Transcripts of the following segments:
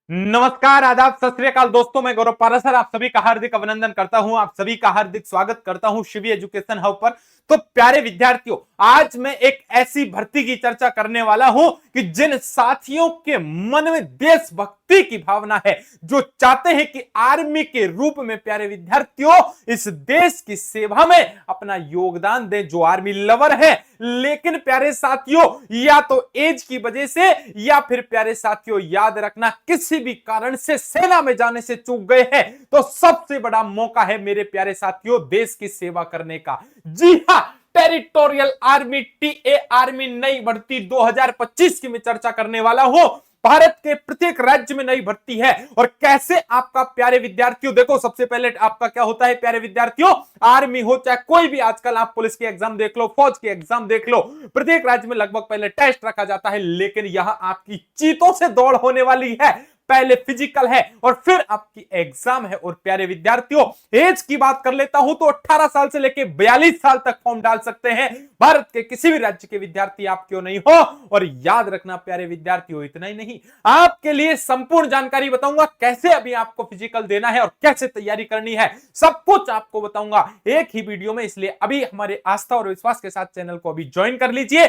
नमस्कार, आदाब, सत श्री अकाल दोस्तों। मैं गौरव पारासर आप सभी का हार्दिक अभिनंदन करता हूं। आप सभी का हार्दिक स्वागत करता हूं शिवी एजुकेशन हब पर। तो प्यारे विद्यार्थियों, आज मैं एक ऐसी भर्ती की चर्चा करने वाला हूं कि जिन साथियों के मन में देशभक्ति की भावना है, जो चाहते हैं कि आर्मी के रूप में प्यारे विद्यार्थियों इस देश की सेवा में अपना योगदान दें, जो आर्मी लवर है, लेकिन प्यारे साथियों या तो एज की वजह से या फिर प्यारे साथियों याद रखना किसी भी कारण से सेना में जाने से चूक गए हैं, तो सबसे बड़ा मौका है मेरे प्यारे साथियों देश की सेवा करने का। जी हां, टेरिटोरियल आर्मी टीए आर्मी नई भर्ती 2025 की मैं चर्चा करने वाला हूं। भारत के प्रत्येक राज्य में नई भर्ती है और कैसे आपका प्यारे विद्यार्थियों, देखो सबसे पहले आपका क्या होता है प्यारे विद्यार्थियों, आर्मी हो चाहे कोई भी, आजकल आप पुलिस की एग्जाम देख लो, फौज की एग्जाम देख लो, प्रत्येक राज्य में लगभग पहले टेस्ट रखा जाता है, लेकिन यहां आपकी चीतों से दौड़ होने वाली है। पहले फिजिकल है और फिर आपकी एग्जाम है। और प्यारे विद्यार्थियों, एज की बात कर लेता हूं तो 18 साल से लेकर 42 साल तक फॉर्म डाल सकते हैं भारत के किसी भी राज्य के विद्यार्थी, आप क्यों नहीं हो। और याद रखना प्यारे विद्यार्थियों, इतना ही नहीं, आपके लिए संपूर्ण जानकारी बताऊंगा, कैसे अभी आपको फिजिकल देना है और कैसे तैयारी करनी है, सब कुछ आपको बताऊंगा एक ही वीडियो में। इसलिए अभी हमारे आस्था और विश्वास के साथ चैनल को अभी ज्वाइन कर लीजिए।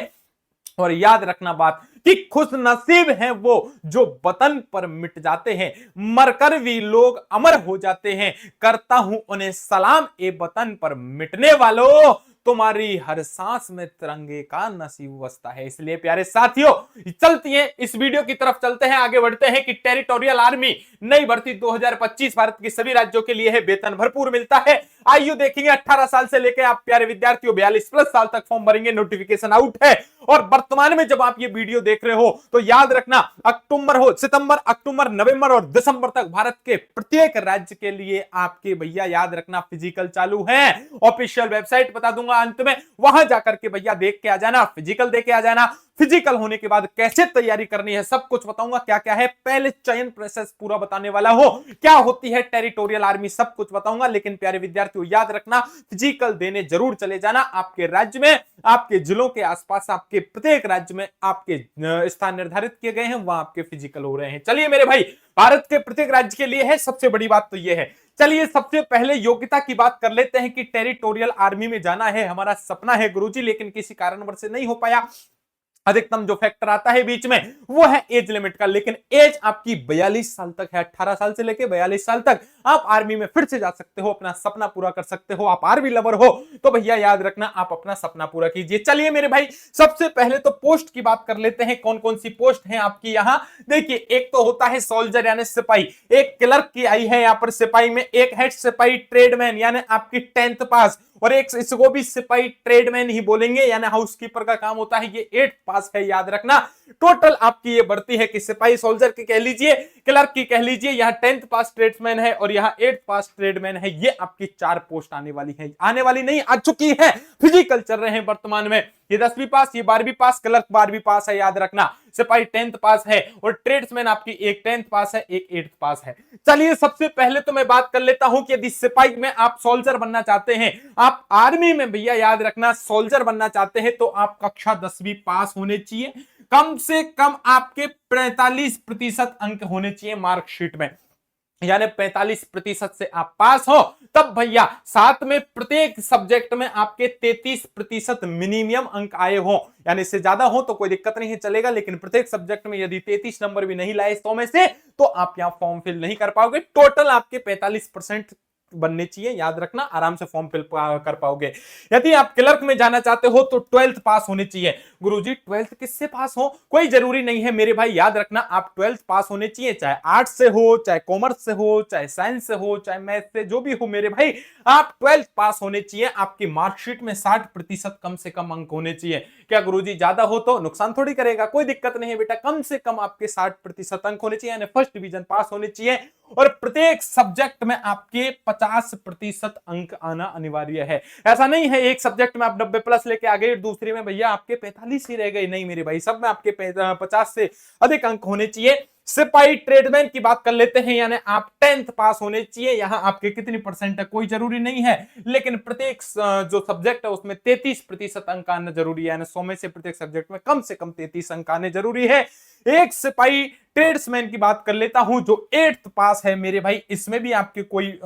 और याद रखना बात कि खुश नसीब हैं वो जो वतन पर मिट जाते हैं, मरकर भी लोग अमर हो जाते हैं। करता हूं उन्हें सलाम ए वतन पर मिटने वालों, तुम्हारी हर सांस में तिरंगे का नसीब बसता है। इसलिए प्यारे साथियों, चलती हैं इस वीडियो की तरफ, चलते हैं आगे बढ़ते हैं कि टेरिटोरियल आर्मी नई भर्ती 2025 भारत के सभी राज्यों के लिए है, वेतन भरपूर मिलता है। आयु देखेंगे 18 साल से लेकर आप प्यारे विद्यार्थियों 42 प्लस साल तक फॉर्म भरेंगे, नोटिफिकेशन आउट है। और वर्तमान में जब आप ये वीडियो देख रहे हो तो याद रखना, अक्टूबर हो, सितंबर, अक्टूबर, नवंबर और दिसंबर तक भारत के प्रत्येक राज्य के लिए आपके भैया याद रखना फिजिकल चालू है। ऑफिशियल वेबसाइट बता दूंगा अंत में, वहां जाकर के भैया देख के आ जाना, फिजिकल दे के आ जाना। फिजिकल होने के बाद कैसे तैयारी करनी है सब कुछ बताऊंगा, क्या क्या है, पहले चयन प्रोसेस पूरा बताने वाला हो, क्या होती है टेरिटोरियल आर्मी, सब कुछ बताऊंगा। लेकिन प्यारे विद्यार्थियों याद रखना, फिजिकल देने जरूर चले जाना। आपके राज्य में, आपके जिलों के आसपास, आपके प्रत्येक राज्य में आपके स्थान निर्धारित किए गए हैं, वहां आपके फिजिकल हो रहे हैं। चलिए मेरे भाई, भारत के प्रत्येक राज्य के लिए है, सबसे बड़ी बात तो यह है। चलिए सबसे पहले योग्यता की बात कर लेते हैं कि टेरिटोरियल आर्मी में जाना है, हमारा सपना है गुरुजी, लेकिन किसी कारणवश से नहीं हो पाया। अधिकतम जो फैक्टर आता है बीच में वो है एज लिमिट का, लेकिन एज आपकी 42 साल तक है। 18 साल से लेकर 42 साल तक आप आर्मी में फिर से जा सकते हो, अपना सपना पूरा कर सकते हो। आप आर्मी लवर हो तो भैया याद रखना, आप अपना सपना पूरा कीजिए। चलिए मेरे भाई, सबसे पहले तो पोस्ट की बात कर लेते हैं, कौन कौन सी पोस्ट है आपकी यहां। देखिए, एक तो होता है सोल्जर यानी सिपाही, एक क्लर्क की आई है यहां पर सिपाही में, एक है सिपाही ट्रेडमैन यानी आपकी 10th पास, और एक इसको भी सिपाही ट्रेडमैन ही बोलेंगे यानी हाउसकीपर का काम होता है, ये 8th पास है, याद रखना। टोटल आपकी ये बढ़ती है कि सिपाही सोल्जर की कह लीजिए, क्लर्क की कह लीजिए, यहाँ 10th पास ट्रेड्समैन है और यहाँ 8th पास ट्रेडमैन है। ये आपकी 4 पोस्ट आने वाली है, आने वाली नहीं आ चुकी है, फिजिकल चल रहे हैं वर्तमान में। ये 10वीं पास, ये 12वीं पास, क्लर्क 12वीं पास है, याद रखना। सिपाही 10th पास है और ट्रेड्समैन आपकी एक 10th पास है, एक 8th पास है। चलिए सबसे पहले तो मैं बात कर लेता हूं कि यदि सिपाही में आप सोल्जर बनना चाहते हैं, आप आर्मी में भैया याद रखना सोल्जर बनना चाहते हैं, तो आप कक्षा 10वीं पास होने चाहिए, कम से कम आपके 45% अंक होने चाहिए मार्कशीट में, यानी 45% से आप पास हो तब भैया। साथ में प्रत्येक सब्जेक्ट में आपके 33% मिनिमम अंक आए हो, यानी इससे ज्यादा हो तो कोई दिक्कत नहीं है, चलेगा, लेकिन प्रत्येक सब्जेक्ट में यदि 33 नंबर भी नहीं लाए 100 में से, तो आप यहां फॉर्म फिल नहीं कर पाओगे। टोटल आपके 45% बनने चाहिए, याद रखना, आराम से फॉर्म फिल कर पाओगे। यदि आप क्लर्क में जाना चाहते हो तो 12th पास होने चाहिए। गुरुजी 12th किससे पास हो, कोई जरूरी नहीं है मेरे भाई, याद रखना आप 12th पास होने चाहिए, चाहे आर्ट्स से हो, चाहे कॉमर्स से हो, चाहे साइंस से हो, चाहे मैथ से, जो भी हो मेरे भाई, आप 12th पास होने चाहिए। आपकी मार्कशीट में 60% कम से कम अंक होने चाहिए। क्या गुरुजी ज्यादा हो तो नुकसान थोड़ी करेगा, कोई दिक्कत नहीं है बेटा, कम से कम आपके 60% अंक होने चाहिए, यानी फर्स्ट डिवीजन पास होने चाहिए। और प्रत्येक सब्जेक्ट में आपके 50% अंक आना अनिवार्य है। ऐसा नहीं है एक सब्जेक्ट में आप 90 प्लस लेके आ गए, दूसरे में भैया आपके 45 ही रह गए, नहीं मेरे भाई, सब में आपके 50 से अधिक अंक होने चाहिए। सिपाही ट्रेडमैन की बात कर लेते हैं, यानी आप 10th पास होने चाहिए। यहां आपके कितनी परसेंट है कोई जरूरी नहीं है, लेकिन प्रत्येक जो सब्जेक्ट है उसमें 33% अंक आना जरूरी है, यानी 100 में से प्रत्येक सब्जेक्ट में कम से कम 33 अंक आने जरूरी है। एक सिपाही ट्रेड्समैन की बात कर लेता हूं जो 8th पास है मेरे भाई, इसमें भी आपके कोई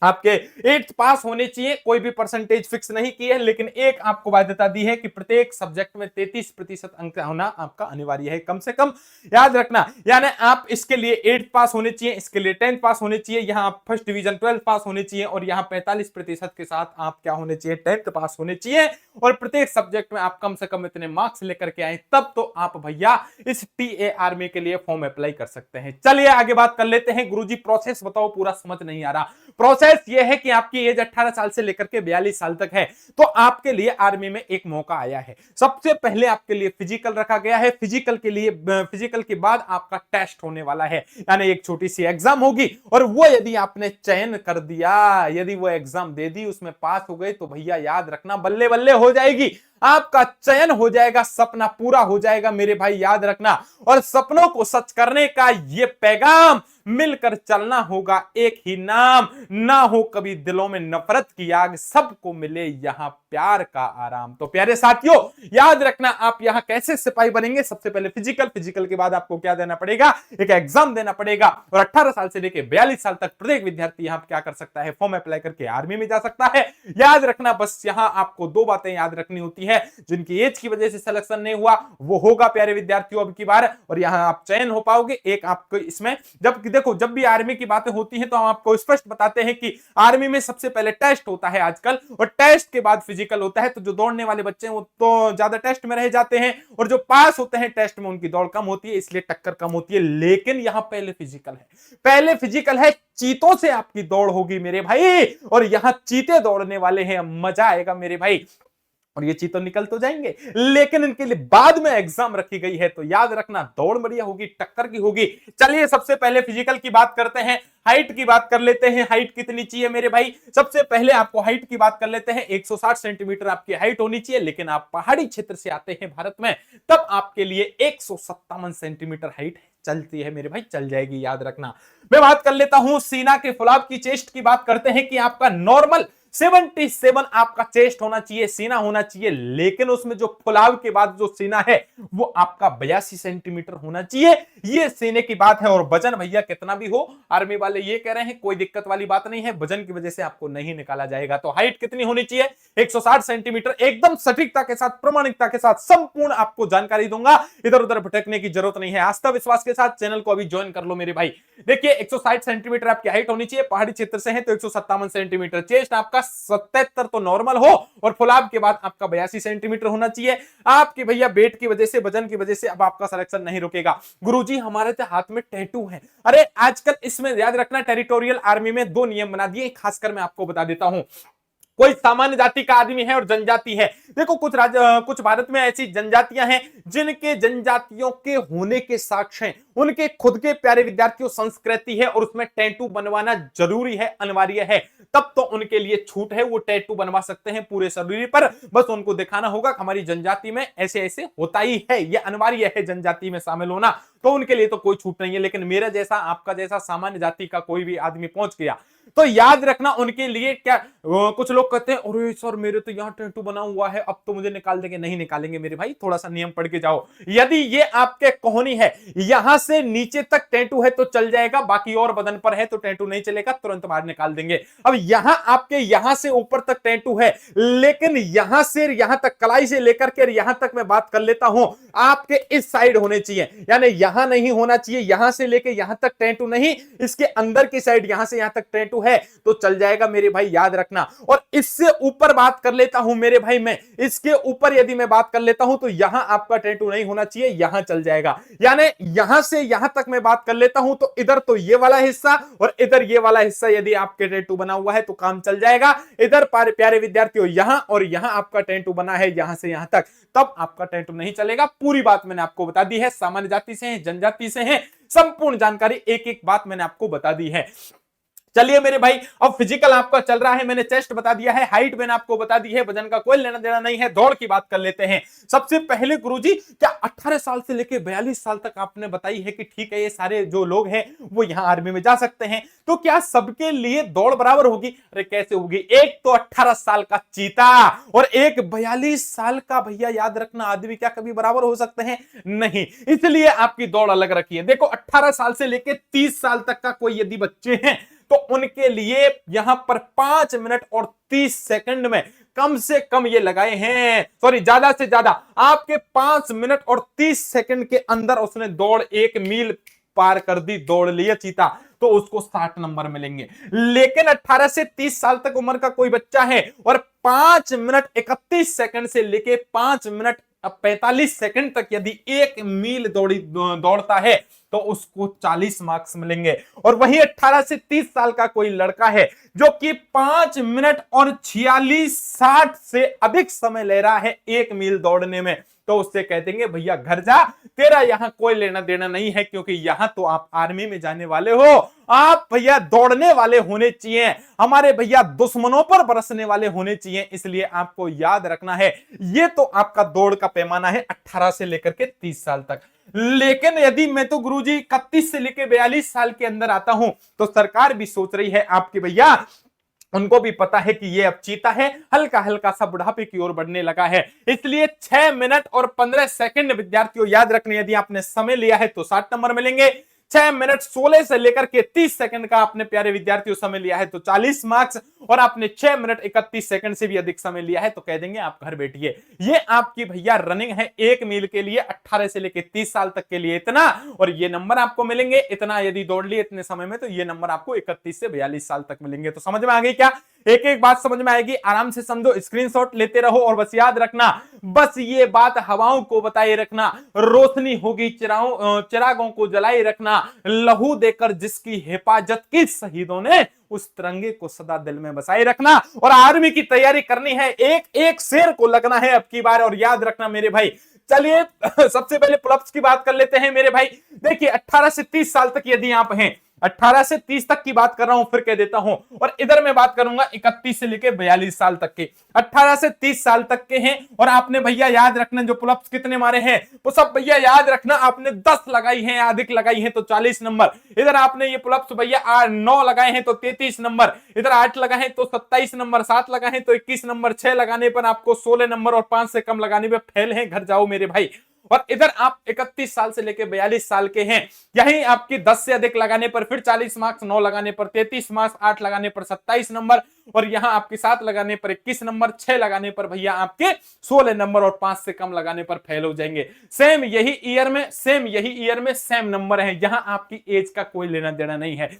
आपके 8th पास होने चाहिए, कोई भी परसेंटेज फिक्स नहीं की है, लेकिन एक आपको बाध्यता दी है कि प्रत्येक सब्जेक्ट में 33% अंक होना आपका अनिवार्य है कम से कम, याद रखना। यानी आप इसके लिए 8th पास होने चाहिए, इसके लिए 10th पास होने चाहिए, यहां आप फर्स्ट डिवीजन 12th पास होने चाहिए, और यहां 45% के साथ आप क्या होने चाहिए, 10th पास होने चाहिए, और प्रत्येक सब्जेक्ट में आप कम से कम इतने मार्क्स लेकर के आए, तब तो आप भैया इस टीए आर्मी के लिए फॉर्म अप्लाई कर सकते हैं। चलिए आगे बात कर लेते हैं। गुरुजी प्रोसेस बताओ, पूरा समझ नहीं आ रहा। प्रोसेस यह है कि आपकी एज 18 साल से लेकर के 42 साल तक है, तो आपके लिए आर्मी में एक मौका आया है। सबसे पहले आपके लिए फिजिकल रखा गया है, फिजिकल के लिए फिजिकल के बाद आपका टेस्ट होने वाला है, यानी एक छोटी सी एग्जाम होगी, और वो यदि आपने चयन कर दिया, यदि वो एग्जाम दे दी, उसमें पास हो गए, तो भैया याद रखना बल्ले बल्ले हो जाएगी, आपका चयन हो जाएगा, सपना पूरा हो जाएगा मेरे भाई, याद रखना। और सपनों को सच करने का ये पैगाम, मिलकर चलना होगा एक ही नाम, ना हो कभी दिलों में नफरत की आग, सबको मिले यहां प्यार का आराम। तो प्यारे साथियों याद रखना, आप यहां कैसे सिपाही बनेंगे, सबसे पहले फिजिकल, फिजिकल के बाद आपको क्या देना पड़ेगा, एक एग्जाम देना पड़ेगा, और 18 साल से लेकर 42 साल तक प्रत्येक विद्यार्थी यहां क्या कर सकता है, फॉर्म अप्लाई करके आर्मी में जा सकता है। याद रखना, बस यहां आपको दो बातें याद रखनी होती है, जिनकी एज की वजह से सिलेक्शन नहीं हुआ वो होगा प्यारे विद्यार्थियों अब की बार, और यहां आप चयन हो पाओगे। एक आपको इसमें जब देखो, जब भी आर्मी की बातें होती हैं तो हम आपको स्पष्ट बताते हैं कि आर्मी में सबसे पहले टेस्ट होता है आजकल, और टेस्ट के बाद फिजिकल होता है। तो जो दौड़ने वाले बच्चे हैं वो तो ज्यादा टेस्ट में रह जाते हैं, और जो पास होते हैं टेस्ट में उनकी दौड़ कम होती है, इसलिए टक्कर कम होती है। लेकिन यहां पहले फिजिकल है, पहले फिजिकल है, चीतों से आपकी दौड़ होगी मेरे भाई, और यहां चीते दौड़ने वाले हैं, मजा आएगा मेरे भाई। और ये चीज तो निकल तो जाएंगे, लेकिन इनके लिए बाद में एग्जाम रखी गई है, तो याद रखना दौड़ बढ़िया होगी, टक्कर की होगी। चलिए सबसे पहले फिजिकल की बात करते हैं, हाइट की बात कर लेते हैं। हाइट कितनी चाहिए मेरे भाई, सबसे पहले आपको हाइट की बात कर लेते हैं। 160 सेंटीमीटर आपकी हाइट होनी चाहिए, लेकिन आप पहाड़ी क्षेत्र से आते हैं भारत में, तब आपके लिए 157 सेंटीमीटर हाइट चलती है मेरे भाई, चल जाएगी, याद रखना। मैं बात कर लेता हूं सीना के फुलाव की, चेस्ट की बात करते हैं कि आपका नॉर्मल 77 आपका चेस्ट होना चाहिए, सीना होना चाहिए, लेकिन उसमें जो फुलाव के बाद जो सीना है वो आपका 82 सेंटीमीटर होना चाहिए, ये सीने की बात है। और वजन भैया कितना भी हो, आर्मी वाले ये कह रहे हैं कोई दिक्कत वाली बात नहीं है, वजन की वजह से आपको नहीं निकाला जाएगा। तो हाइट कितनी होनी चाहिए, 160 सेंटीमीटर, एकदम सटीकता के साथ, प्रामाणिकता के साथ संपूर्ण आपको जानकारी दूंगा, इधर उधर भटकने की जरूरत नहीं है। आस्था विश्वास के साथ चैनल को अभी ज्वाइन कर लो मेरे भाई। देखिए 160 सेंटीमीटर आपकी हाइट होनी चाहिए, पहाड़ी क्षेत्र से है तो 157 सेंटीमीटर, चेस्ट आपका 77 तो नॉर्मल हो, और फुलाव के बाद आपका 82 सेंटीमीटर होना चाहिए। आपकी भैया वेट की वजह से, वजन की वजह से अब आपका सिलेक्शन नहीं रुकेगा। गुरुजी हमारे तो हाथ में टैटू है, अरे आजकल इसमें याद रखना, टेरिटोरियल आर्मी में 2 नियम बना दिए, खासकर मैं आपको बता देता हूं। कोई सामान्य जाति का आदमी है और जनजाति है। देखो कुछ भारत में ऐसी जनजातियां हैं जिनके जनजातियों के होने के साक्ष्य हैं, उनके खुद के प्यारे विद्यार्थियों संस्कृति है, और उसमें टैटू बनवाना जरूरी है, अनिवार्य है, तब तो उनके लिए छूट है, वो टैटू बनवा सकते हैं पूरे शरीर पर, बस उनको दिखाना होगा हमारी जनजाति में ऐसे ऐसे होता ही है, ये अनिवार्य है जनजाति में शामिल होना, तो उनके लिए तो कोई छूट नहीं है। लेकिन मेरा जैसा, आपका जैसा सामान्य जाति का कोई भी आदमी पहुंच गया तो याद रखना उनके लिए क्या, कुछ लोग कहते हैं अरे सर मेरे तो यहाँ टैटू बना हुआ है, अब तो मुझे निकाल देंगे, नहीं निकालेंगे मेरे भाई, थोड़ा सा नियम पढ़ के जाओ। यदि ये आपके कोहनी है, यहां से नीचे तक टैटू है तो चल जाएगा, बाकी और बदन पर है तो टैटू नहीं चलेगा, तुरंत बाहर निकाल देंगे। अब यहां आपके यहां से ऊपर तक टैटू है, लेकिन यहां से यहां तक, कलाई से लेकर के यहां तक मैं बात कर लेता हूं, आपके इस साइड होने चाहिए, यानी यहां नहीं होना चाहिए, यहां से लेकर यहां तक टैटू नहीं, इसके अंदर की साइड यहां से यहां तक टैटू है तो चल जाएगा मेरे भाई, याद रखना। और इससे ऊपर बात कर लेता हूं मेरे भाई, मैं इसके ऊपर यदि मैं बात कर लेता हूं तो यहां आपका टैटू नहीं होना चाहिए, यहां चल जाएगा। यानी यहां से यहां तक मैं बात कर लेता हूं तो इधर तो ये वाला हिस्सा और इधर ये वाला हिस्सा यदि आपके टैटू बना हुआ है तो काम चल जाएगा। इधर प्यारे विद्यार्थियों यहां और यहां आपका टैटू बना है, यहां से यहां तक, तब आपका टैटू नहीं चलेगा। पूरी बात मैंने आपको बता दी है, सामान्य जाति से है, जनजाति से है, संपूर्ण जानकारी एक एक बात मैंने आपको बता दी है। चलिए मेरे भाई, अब फिजिकल आपका चल रहा है, मैंने चेस्ट बता दिया है, हाइट मैंने आपको बता दी है, वजन का कोई लेना देना नहीं है। दौड़ की बात कर लेते हैं। सबसे पहले गुरुजी, क्या 18 साल से लेकर 42 साल तक आपने बताई है कि ठीक है ये सारे जो लोग हैं वो यहां आर्मी में जा सकते हैं, तो क्या सबके लिए दौड़ बराबर होगी? अरे कैसे होगी? एक तो 18 साल का चीता और एक 42 साल का, भैया याद रखना, आदमी क्या कभी बराबर हो सकते हैं? नहीं, इसलिए आपकी दौड़ अलग रखी है। देखो 18 साल से लेकर 30 साल तक का कोई यदि बच्चे हैं तो उनके लिए यहां पर 5 मिनट और 30 सेकंड में कम से कम ये लगाए हैं, सॉरी ज्यादा से ज्यादा आपके 5 मिनट और 30 सेकंड के अंदर उसने दौड़ 1 मील पार कर दी, दौड़ लिया चीता, तो उसको 60 नंबर मिलेंगे। लेकिन 18 से 30 साल तक उम्र का कोई बच्चा है और 5 मिनट 31 सेकंड से लेके 5 मिनट 45 सेकंड तक यदि 1 मील दौड़ता है तो उसको 40 मार्क्स मिलेंगे। और वही 18 से 30 साल का कोई लड़का है जो कि 5 मिनट और 60 से अधिक समय ले रहा है 1 मील दौड़ने में, तो उससे कह देंगे भैया घर जा, तेरा यहां कोई लेना देना नहीं है, क्योंकि यहां तो आप आर्मी में जाने वाले हो, आप भैया दौड़ने वाले होने चाहिए, हमारे भैया दुश्मनों पर बरसने वाले होने चाहिए। इसलिए आपको याद रखना है, ये तो आपका दौड़ का पैमाना है 18 से लेकर के 30 साल तक। लेकिन यदि मैं तो गुरुजी 31 से लेकर 42 साल के अंदर आता हूं, तो सरकार भी सोच रही है आपकी भैया, उनको भी पता है कि ये अब चीता है, हल्का हल्का सा बुढ़ापे की ओर बढ़ने लगा है, इसलिए 6 मिनट और 15 सेकंड विद्यार्थियों याद रखने, यदि आपने समय लिया है तो 60 नंबर मिलेंगे। 6 मिनट 16 से लेकर के 30 सेकंड का आपने प्यारे विद्यार्थियों समय लिया है तो 40 मार्क्स, और आपने 6 मिनट 31 सेकंड से भी अधिक समय लिया है तो कह देंगे आप घर बैठिए। ये आपकी भैया रनिंग है 1 मील के लिए 18 से लेकर 30 साल तक के लिए इतना, और ये नंबर आपको मिलेंगे इतना, यदि दौड़ लिए इतने समय में तो ये नंबर आपको 31 से 42 साल तक मिलेंगे। तो समझ में आ गई क्या? एक एक बात समझ में आएगी, आराम से समझो, स्क्रीनशॉट लेते रहो, और बस याद रखना, बस ये बात हवाओं को बताए रखना, रोशनी होगी चिरागों को जलाए रखना, लहू देकर जिसकी हिफाजत की शहीदों ने, उस तिरंगे को सदा दिल में बसाए रखना। और आर्मी की तैयारी करनी है, एक एक शेर को लगना है अब की बार, और याद रखना मेरे भाई। चलिए सबसे पहले पुलअप्स की बात कर लेते हैं मेरे भाई। देखिए 18 से 30 साल तक यदि आप हैं, 18 से 30 तक की बात कर रहा हूं, फिर कह देता हूं, और इधर मैं बात करूंगा 31 से लेकर 42 साल तक के। 18 से 30 साल तक के हैं और आपने भैया याद रखना जो पुलअप्स कितने मारे हैं, वो सब भैया याद रखना, आपने 10 लगाई हैं, अधिक लगाई हैं तो 40 नंबर। इधर आपने ये पुलअप्स भैया 9 लगाए हैं तो 33 नंबर, इधर 8 लगाए हैं तो 27 नंबर, 7 लगाए हैं तो 21 नंबर, 6 लगाने पर आपको 16 नंबर, और 5 से कम लगाने पर फेल है, घर जाओ मेरे भाई। और इधर आप 31 साल से लेकर 42 साल के हैं, यही आपकी 10 से अधिक लगाने पर फिर 40 मार्क्स, 9 लगाने पर 33 मार्क्स, 8 लगाने पर 27 नंबर, और यहां आपके 7 लगाने पर 21 नंबर, 6 लगाने पर भैया आपके 16 नंबर, और 5 से कम लगाने पर फेल हो जाएंगे। सेम यही ईयर में सेम नंबर है, यहां आपकी एज का कोई लेना देना नहीं है।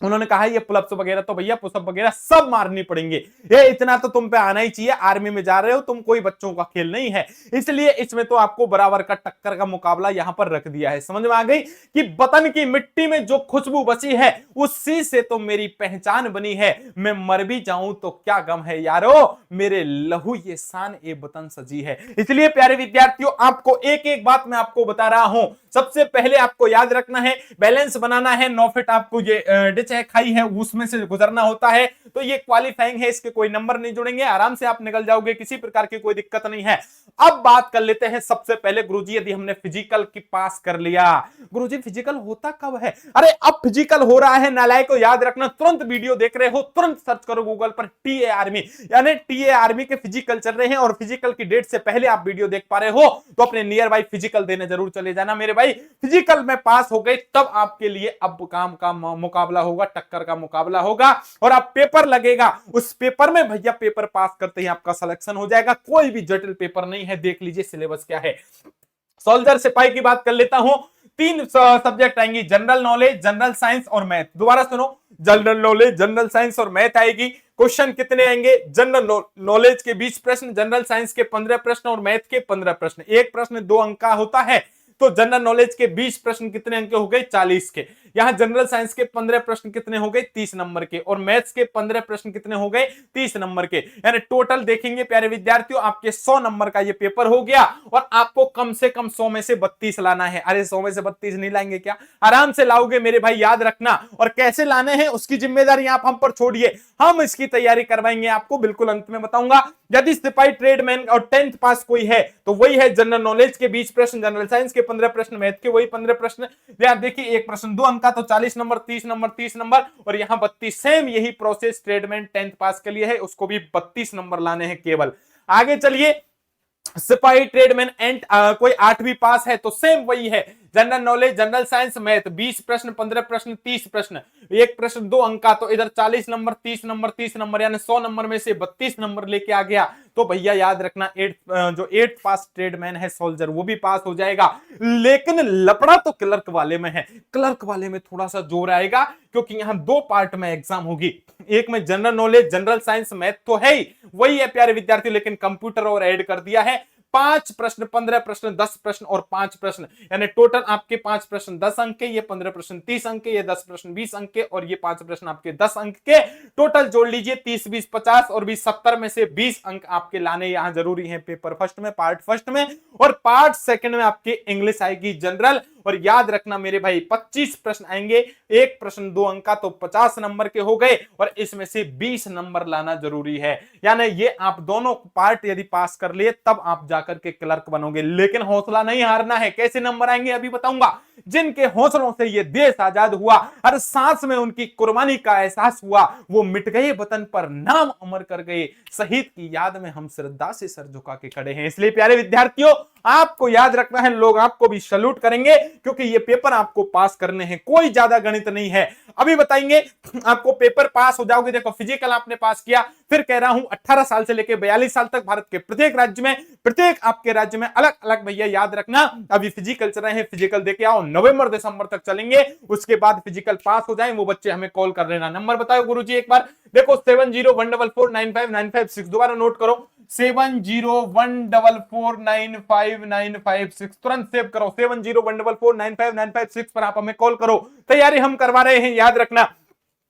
उन्होंने कहा ये पुलअप्स वगैरह तो भैया पुशअप वगैरह सब मारनी पड़ेंगे, ये इतना तो तुम पे आना ही चाहिए, आर्मी में जा रहे हो तुम, कोई बच्चों का खेल नहीं है, इसलिए इसमें तो आपको बराबर का टक्कर का मुकाबला यहां पर रख दिया है। समझ में आ गई कि वतन की मिट्टी में जो खुशबू बची है उसी से तो मेरी पहचान बनी है, मैं मर भी जाऊं तो क्या गम है यारो, मेरे लहू ये शान ए वतन सजी है। इसलिए प्यारे विद्यार्थियों आपको एक एक बात मैं आपको बता रहा हूं। सबसे पहले आपको याद रखना है, बैलेंस बनाना है, 9 फीट आपको ये चाहे खाई है उसमें से गुजरना होता है, तो ये क्वालिफाइंग है, इसके कोई नंबर नहीं जुड़ेंगे, आराम से आप निकल जाओगे, किसी प्रकार की कोई दिक्कत नहीं है। अब बात कर लेते हैं सबसे पहले गुरुजी, यदि हमने फिजिकल की पास कर लिया, गुरुजी फिजिकल होता कब है? अरे अब फिजिकल हो रहा है नालायक को, याद रखना, तुरंत वीडियो देख रहे हो तुरंत सर्च करो गूगल पर टीए आर्मी, यानी टीए आर्मी के फिजिकल चल रहे हैं, और फिजिकल की डेट से पहले आप वीडियो देख पा रहे हो तो अपने नियर बाई फिजिकल देने जरूर चले जाना मेरे भाई। फिजिकल में पास हो गए तब आपके लिए अब काम का मुकाबला होगा, टक्कर का मुकाबला होगा, और अब पेपर लगेगा, उस पेपर में भैया पेपर पास करते ही आपका सिलेक्शन हो जाएगा, कोई भी जटिल पेपर नहीं है। देख लीजिए सिलेबस क्या है। सोल्जर सिपाही की बात कर लेता हूं, 3 सब्जेक्ट आएंगी, जनरल नॉलेज, जनरल साइंस और मैथ। दोबारा सुनो, जनरल नॉलेज, जनरल साइंस और मैथ आएगी। क्वेश्चन कितने आएंगे? जनरल नॉलेज के 20 प्रश्न, जनरल साइंस के 15 प्रश्न और मैथ के 15 प्रश्न। एक प्रश्न 2 अंक का होता है, तो जनरल नॉलेज के 20 प्रश्न कितने अंक हो गए? 40 के, यहां जनरल साइंस के 15 प्रश्न कितने हो गए 30 नंबर के, और मैथ्स के 15 प्रश्न कितने हो गए 30 नंबर के, यानी टोटल देखेंगे प्यारे विद्यार्थियों आपके 100 नंबर का ये पेपर हो गया। और आपको कम से कम 100 में से 32 लाना है। अरे 100 में से 32 नहीं लाएंगे क्या? आराम से लाओगे मेरे भाई, याद रखना। और कैसे लाने हैं उसकी जिम्मेदारी आप हम पर छोड़िए, हम इसकी तैयारी करवाएंगे आपको, बिल्कुल अंत में बताऊंगा। यदि सिपाही ट्रेडमैन और 10th पास कोई है तो वही है जनरल नॉलेज के 20 प्रश्न, जनरल साइंस के 15 प्रश्न, मैथ के वही 15 प्रश्न। यार देखिए एक प्रश्न 2 अंक का तो 40 नंबर, 30 नंबर, 30 नंबर, और यहां 32। सेम यही प्रोसेस ट्रेडमैन 10th पास के लिए है, उसको भी 32 नंबर लाने हैं केवल। आगे चलिए, सिपाही ट्रेडमैन एंड कोई 8वीं पास है तो सेम वही है, general knowledge, general science, math, 20 प्रश्न, 15 प्रश्न, 30 प्रश्न, एक प्रश्न 2 अंक का, तो इधर 40 नंबर, 30 नंबर, 30 नंबर, यानी 100 नंबर में से 32 नंबर लेके आ गया तो भैया याद रखना जो 8th पास ट्रेडमैन है सोल्जर वो भी पास हो जाएगा। लेकिन लपड़ा तो क्लर्क वाले में है, क्लर्क वाले में थोड़ा सा जोर आएगा क्योंकि यहां 2 पार्ट में एग्जाम होगी, एक में general knowledge, general science, math तो है ही, वही है प्यारे विद्यार्थी, लेकिन कंप्यूटर और ऐड कर दिया है। 5 प्रश्न, 15 प्रश्न, 10 प्रश्न और 5 प्रश्न, यानी टोटल आपके 5 प्रश्न 10 अंक के, ये 15 प्रश्न 30 अंक के, ये 10 प्रश्न 20 अंक के, और ये 5 प्रश्न आपके 10 अंक के। टोटल जोड़ लीजिए 30, 20, 50 और 20, 70 में से 20 अंक आपके लाने यहां जरूरी है पेपर फर्स्ट में, पार्ट फर्स्ट में। और पार्ट सेकंड में आपके इंग्लिश आएगी जनरल, और याद रखना मेरे भाई 25 प्रश्न आएंगे, एक प्रश्न 2 अंक का तो 50 नंबर के हो गए, और इसमें से 20 नंबर लाना जरूरी है। यानी ये आप दोनों पार्ट यदि पास कर लिए तब आप जाकर के क्लर्क बनोगे, लेकिन हौसला नहीं हारना है। कैसे नंबर आएंगे अभी बताऊंगा। जिनके हौसलों से ये देश आजाद हुआ, हर सांस में उनकी कुर्बानी का एहसास हुआ, वो मिट गए वतन पर नाम अमर कर गए, शहीद की याद में हम श्रद्धा से सर झुका के खड़े हैं। इसलिए प्यारे विद्यार्थियों आपको याद रखना है, लोग आपको भी सैल्यूट करेंगे क्योंकि ये पेपर आपको पास करने हैं, कोई ज्यादा गणित नहीं है। अभी बताएंगे आपको पेपर पास हो जाओगे। देखो फिजिकल आपने पास किया, फिर कह रहा हूं 18 साल से लेकर 42 साल तक भारत के प्रत्येक राज्य में, प्रत्येक आपके राज्य में अलग अलग भैया याद रखना। अभी फिजिकल चल रहे हैं, फिजिकल देके आओ, नवंबर दिसंबर तक चलेंगे, उसके बाद फिजिकल पास हो जाए वो बच्चे हमें कॉल कर लेना। नंबर बताओ गुरुजी एक बार, देखो 7014495956, दोबारा नोट करो 7014495956, तुरंत सेव करो 7014495956 पर आप हमें कॉल करो। तैयारी हम करवा रहे हैं, याद रखना।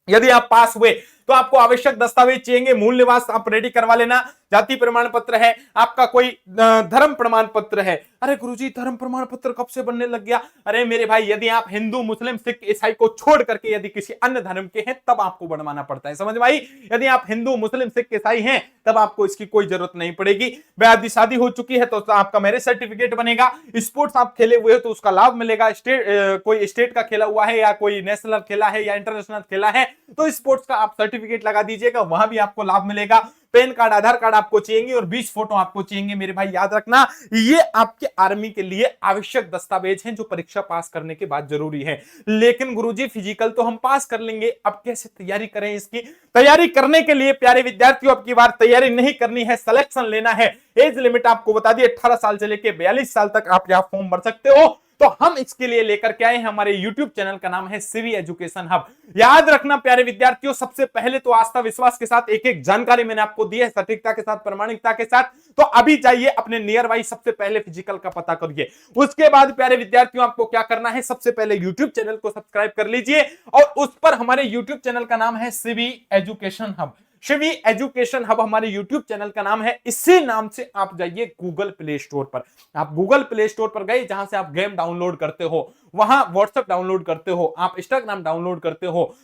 यदि आप पास हुए तो आपको आवश्यक दस्तावेज चाहिए, मूल निवास आप रेडी करवा लेना, जाति प्रमाण पत्र है, आपका कोई धर्म प्रमाण पत्र है। अरे गुरुजी धर्म प्रमाण पत्र कब से बनने लग गया? अरे मेरे भाई यदि आप हिंदू, मुस्लिम, सिख, ईसाई को छोड़ करके यदि किसी अन्य धर्म के हैं तब आपको बनवाना पड़ता है, समझ में आई? यदि आप हिंदू, मुस्लिम, सिख, ईसाई हैं तब आपको इसकी कोई जरूरत नहीं पड़ेगी। यदि शादी हो चुकी है तो आपका मैरिज सर्टिफिकेट बनेगा, स्पोर्ट्स आप खेले हुए हो तो उसका लाभ मिलेगा, कोई स्टेट का खेला हुआ है या कोई नेशनल खेला है या इंटरनेशनल खेला है तो स्पोर्ट्स का आप सर्टिफिकेट लगा दीजिएगा, वहां भी आपको लाभ मिलेगा। पैन कार्ड, आधार कार्ड आपको चाहिए और 20 फोटो आपको चाहिए मेरे भाई, याद रखना ये आपके आर्मी के लिए आवश्यक दस्तावेज हैं जो परीक्षा पास करने के बाद जरूरी है। लेकिन गुरुजी फिजिकल तो हम पास कर लेंगे, अब कैसे तैयारी करें? इसकी तैयारी करने के लिए प्यारे विद्यार्थियों अब की बार तैयारी नहीं करनी है, सिलेक्शन लेना है। एज लिमिट आपको बता दी 18 साल से लेकर 42 साल तक आप यहां फॉर्म भर सकते हो। तो हम इसके लिए लेकर के आए हैं, हमारे YouTube चैनल का नाम है सिवी एजुकेशन हब। याद रखना प्यारे विद्यार्थियों, सबसे पहले तो आस्था विश्वास के साथ एक एक जानकारी मैंने आपको दी है, सटीकता के साथ, प्रामाणिकता के साथ। तो अभी जाइए अपने नियर बाई सबसे पहले फिजिकल का पता करिए। उसके बाद प्यारे विद्यार्थियों आपको क्या करना है, सबसे पहले YouTube चैनल को सब्सक्राइब कर लीजिए और उस पर हमारे YouTube चैनल का नाम है Sivi Education Hub. Shivi Education Hub हमारे YouTube चैनल का नाम है। इसी नाम से आप जाइए गूगल प्ले स्टोर पर। आप गूगल प्ले स्टोर पर गए जहां से आप गेम डाउनलोड करते हो, वहां व्हाट्सएप डाउनलोड करते हो, आप इंस्टाग्राम डाउनलोड करते हो,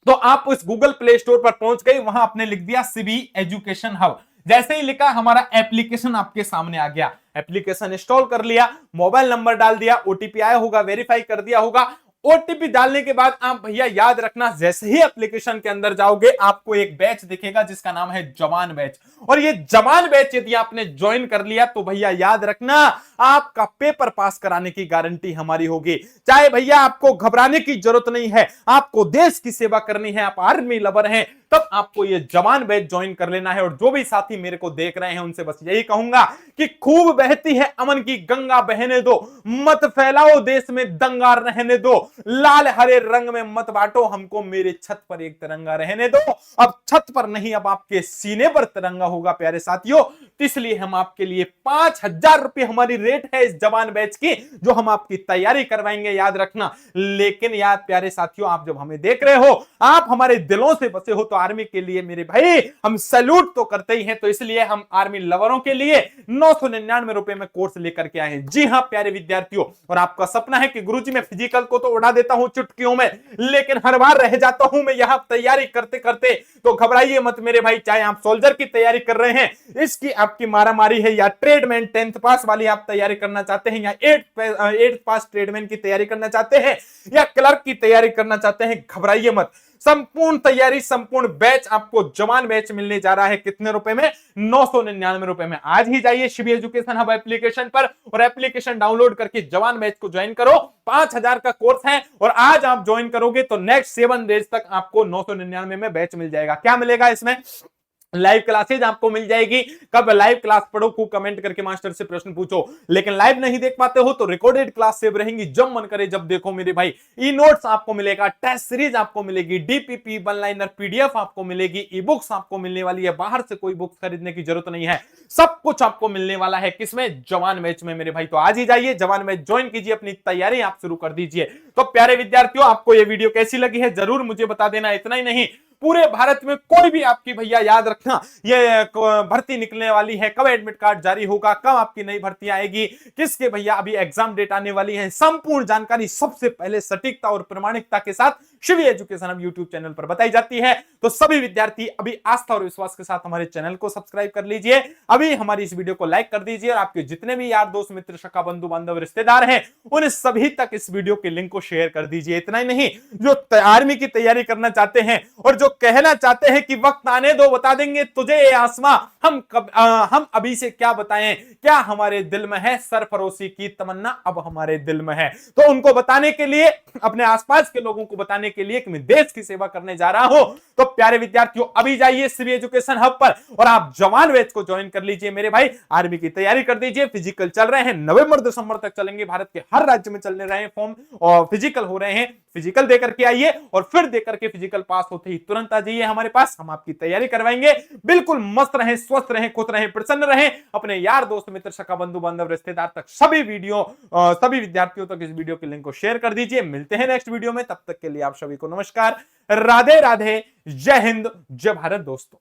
तो आप उस गूगल प्ले स्टोर पर पहुंच गए, वहां आपने लिख दिया सिवी एजुकेशन हब। जैसे ही लिखा हमारा एप्लीकेशन आपके सामने आ गया, एप्लीकेशन इंस्टॉल कर लिया, मोबाइल नंबर डाल दिया, ओटीपी आया होगा, वेरीफाई कर दिया होगा। ओटीपी डालने के बाद आप भैया याद रखना, जैसे ही एप्लीकेशन के अंदर जाओगे आपको एक बैच दिखेगा जिसका नाम है जवान बैच। और ये जवान बैच यदि आपने ज्वाइन कर लिया तो भैया याद रखना आपका पेपर पास कराने की गारंटी हमारी होगी। चाहे भैया आपको घबराने की जरूरत नहीं है, आपको देश की सेवा करनी है, आप आर्मी लवर हैं, तब आपको ये जवान बैच ज्वाइन कर लेना है। और जो भी साथी मेरे को देख रहे हैं उनसे बस यही कहूंगा कि खूब बहती है अमन की गंगा, बहने दो, मत फैलाओ देश में दंगा, रहने दो लाल हरे रंग में, मत बांटो हमको, मेरे छत पर एक तिरंगा रहने दो। अब छत पर नहीं, अब आपके सीने पर तिरंगा होगा प्यारे साथियों। तो इसलिए हम आपके लिए 5,000 रुपए हमारी रेट है इस जवान बैच की, जो हम आपकी तैयारी करवाएंगे, याद रखना। लेकिन याद प्यारे साथियों, आप जब हमें देख रहे हो, आप हमारे दिलों से बसे हो, तो आर्मी के लिए मेरे भाई हम सैल्यूट तो करते ही हैं। तो इसलिए हम आर्मी लवरों के लिए 999 रुपए में कोर्स लेकर के आए हैं। जी हां प्यारे विद्यार्थियों, और आपका सपना है कि गुरुजी मैं फिजिकल को तो उड़ा देता हूं चुटकियों में, लेकिन हर बार रह जाता हूं मैं यहां तैयारी करते करते। तो घबराइए मत मेरे भाई, चाहे आप सोल्जर की तैयारी कर रहे हैं, इसकी आपकी मारामारी है, या ट्रेडमैन 10th पास वाली आप तैयारी करना चाहते हैं, या 8th पास ट्रेडमैन की तैयारी करना चाहते हैं, या क्लर्क की तैयारी करना चाहते हैं, घबराइए मत। संपूर्ण तैयारी, संपूर्ण बैच आपको जवान बैच मिलने जा रहा है कितने रुपए में? 999 रुपए में। आज ही जाइए शिवी एजुकेशन हब एप्लीकेशन पर और एप्लीकेशन डाउनलोड करके जवान बैच को ज्वाइन करो। 5,000 का कोर्स है, और आज आप ज्वाइन करोगे तो नेक्स्ट 7 डेज तक आपको 999 में बैच मिल जाएगा। क्या मिलेगा इसमें? लाइव क्लासेज आपको मिल जाएगी। कब लाइव क्लास पढ़ो, खूब कमेंट करके मास्टर से प्रश्न पूछो। लेकिन लाइव नहीं देख पाते हो तो रिकॉर्डेड क्लास सेव रहेंगी, जब मन करे जब देखो मेरे भाई। ई नोट्स आपको मिलेगा, टेस्ट सीरीज आपको मिलेगी, डीपीपी, वन लाइनर पीडीएफ आपको मिलेगी, ई बुक्स आपको मिलने वाली है, बाहर से कोई बुक्स खरीदने की जरूरत नहीं है, सब कुछ आपको मिलने वाला है। किसमें? जवान बैच में मेरे भाई। तो आज ही जाइए जवान बैच ज्वाइन कीजिए, अपनी तैयारी आप शुरू कर दीजिए। तो प्यारे विद्यार्थियों, आपको यह वीडियो कैसी लगी है जरूर मुझे बता देना। इतना ही नहीं, पूरे भारत में कोई भी आपकी भैया, याद रखना, ये भर्ती निकलने वाली है, कब एडमिट कार्ड जारी होगा, कब आपकी नई भर्ती आएगी, किसके भैया अभी एग्जाम डेट आने वाली है, संपूर्ण जानकारी सबसे पहले सटीकता और प्रामाणिकता के साथ Shivi Education hub YouTube channel पर बताई जाती है। तो सभी विद्यार्थी अभी आस्था और विश्वास के साथ हमारे चैनल को सब्सक्राइब कर लीजिए, अभी हमारी इस वीडियो को लाइक कर दीजिए, और आपके जितने भी यार दोस्त, मित्र, सखा, बंधु बांधव, रिश्तेदार हैं, उन सभी तक इस वीडियो के लिंक को शेयर कर दीजिए। इतना ही नहीं, जो आर्मी की तैयारी करना चाहते हैं और जो कहना चाहते हैं कि वक्त आने दो बता देंगे तुझे ये आसमां, हम अभी से क्या बताएं, क्या हमारे दिल में है, सरफरोशी की तमन्ना अब हमारे दिल में है। तो उनको बताने के लिए, अपने आसपास के लोगों को बताने के लिए कि मैं देश की सेवा करने जा रहा हूं, तो प्यारे विद्यार्थियों अभी जाइए शिवी एजुकेशन हब पर और आप जवान बैच को ज्वाइन कर लीजिए मेरे भाई। आर्मी की तैयारी कर दीजिए। फिजिकल चल रहे हैं, नवंबर दिसंबर तक चलेंगे, भारत के हर राज्य में चलने रहे हैं फॉर्म, और फिजिकल हो रहे हैं। फिजिकल देकर के आइए, और फिर देकर के फिजिकल पास होते ही तुरंत आ जाइए हमारे पास, हम आपकी तैयारी करवाएंगे। बिल्कुल मस्त रहें, स्वस्थ रहें, खुश रहें, प्रसन्न रहें, अपने यार दोस्त, मित्र, सखा, बंधु बांधव, रिश्तेदार तक सभी विद्यार्थियों तक इस वीडियो के लिंक को शेयर कर दीजिए। मिलते हैं नेक्स्ट वीडियो में, तब तक के लिए आप सभी को नमस्कार, राधे राधे, जय हिंद, जय भारत दोस्तों।